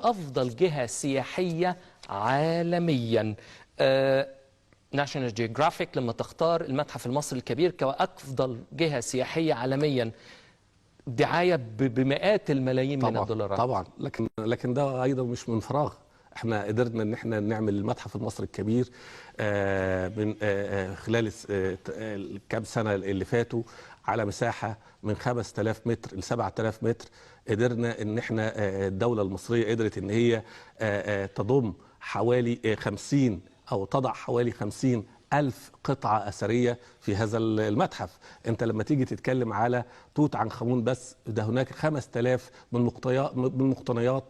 أفضل جهة سياحية عالميا. ناشونال جيوغرافيك لما تختار المتحف المصري الكبير كأفضل جهة سياحية عالميا، دعاية بمئات الملايين من الدولارات. طبعا، لكن ده ايضا مش من فراغ. احنا قدرنا ان احنا نعمل المتحف المصري الكبير من خلال الكام سنه اللي فاتوا على مساحه من 5000 متر ل 7000 متر. قدرنا ان احنا الدوله المصريه قدرت ان هي تضم حوالي 50 او تضع حوالي 50 ألف قطعة أثرية في هذا المتحف. أنت لما تيجي تتكلم على توت عنخ آمون بس، ده هناك 5000 من مقتنيات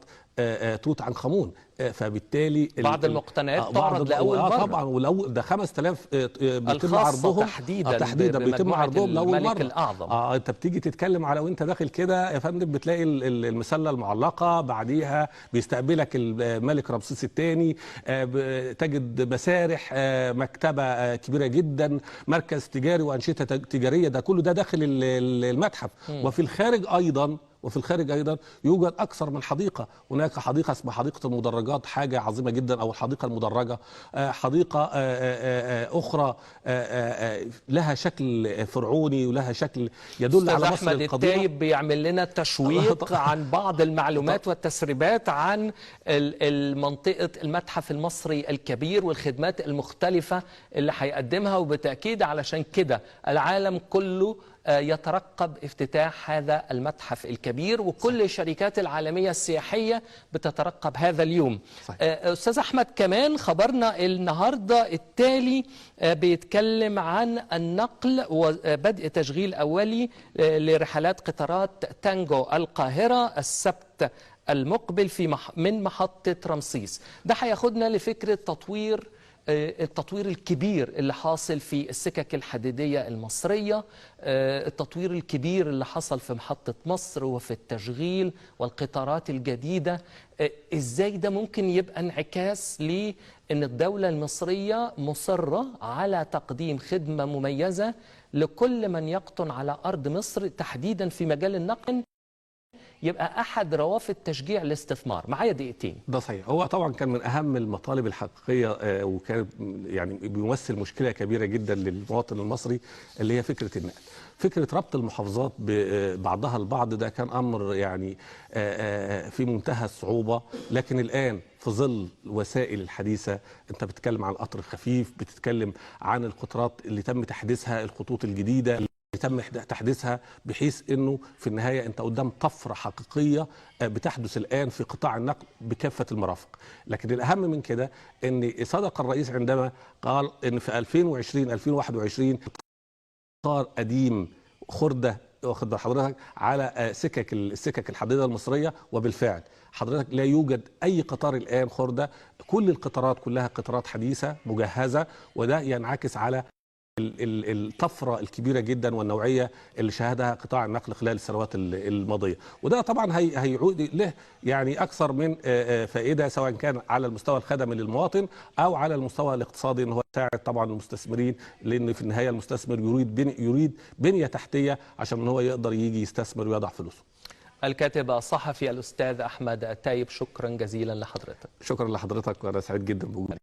توت عنخ آمون. فبالتالي بعض المقتنيات تعرض لأول مرة. طبعا، والأول ده 5000 بيتم عرضهم تحديدا بيتم عرضهم لأول مرة. الأعظم. أنت بتيجي تتكلم على وأنت داخل كده يا فندم، بتلاقي المسلة المعلقة، بعديها بيستقبلك الملك رمسيس الثاني، تجد مسارح، مكتبة كبيرة جدا، مركز تجاري وأنشطة تجارية، ده كله ده داخل المتحف. وفي الخارج أيضا يوجد أكثر من حديقة. هناك حديقة اسمها حديقة المدرجات، حاجة عظيمة جدا، أو الحديقة المدرجة. حديقة أخرى لها شكل فرعوني ولها شكل يدل على مصر القديمة. أحمد التايب بيعمل لنا تشويق عن بعض المعلومات والتسريبات عن منطقة المتحف المصري الكبير والخدمات المختلفة اللي هيقدمها، وبالتأكيد علشان كده العالم كله يترقب افتتاح هذا المتحف الكبير، وكل الشركات العالمية السياحية بتترقب هذا اليوم. صحيح. أستاذ أحمد، كمان خبرنا النهاردة التالي بيتكلم عن النقل وبدء تشغيل أولي لرحلات قطارات تانجو القاهرة السبت المقبل من محطة رمسيس. ده هياخدنا لفكرة التطوير الكبير اللي حاصل في السكك الحديدية المصرية، التطوير الكبير اللي حصل في محطة مصر وفي التشغيل والقطارات الجديدة. ازاي ده ممكن يبقى انعكاس لأن الدولة المصرية مصرة على تقديم خدمة مميزة لكل من يقطن على أرض مصر، تحديدا في مجال النقل، يبقى أحد روافد تشجيع الاستثمار. معايا دقيقتين. ده صحيح. هو طبعا كان من أهم المطالب الحقيقية، وكان يعني بيمثل مشكلة كبيرة جدا للمواطن المصري، اللي هي فكرة النقل. فكرة ربط المحافظات ببعضها البعض، ده كان أمر يعني في منتهى الصعوبة. لكن الآن في ظل الوسائل الحديثة، أنت بتتكلم عن القطر الخفيف، بتتكلم عن القطارات اللي تم تحديثها، الخطوط الجديدة اللي تم تحديثها، بحيث انه في النهايه انت قدام طفره حقيقيه بتحدث الان في قطاع النقل بكافه المرافق. لكن الاهم من كده ان صدق الرئيس عندما قال ان في 2021 قطار قديم خردة، واخد حضرتك، على السكك الحديديه المصريه. وبالفعل حضرتك لا يوجد اي قطار الان خردة، كل القطارات كلها قطارات حديثه مجهزه، وده ينعكس على الطفره الكبيره جدا والنوعيه اللي شهدها قطاع النقل خلال السنوات الماضيه. وده طبعا هيعود له يعني اكثر من فائده، سواء كان على المستوى الخدمي للمواطن او على المستوى الاقتصادي، ان هو يساعد طبعا المستثمرين، لان في النهايه المستثمر يريد بنيه تحتيه عشان هو يقدر يجي يستثمر ويضع فلوسه. الكاتب الصحفي الأستاذ أحمد التايب، شكرا جزيلا لحضرتك. شكرا لحضرتك، وانا سعيد جدا بوجودي.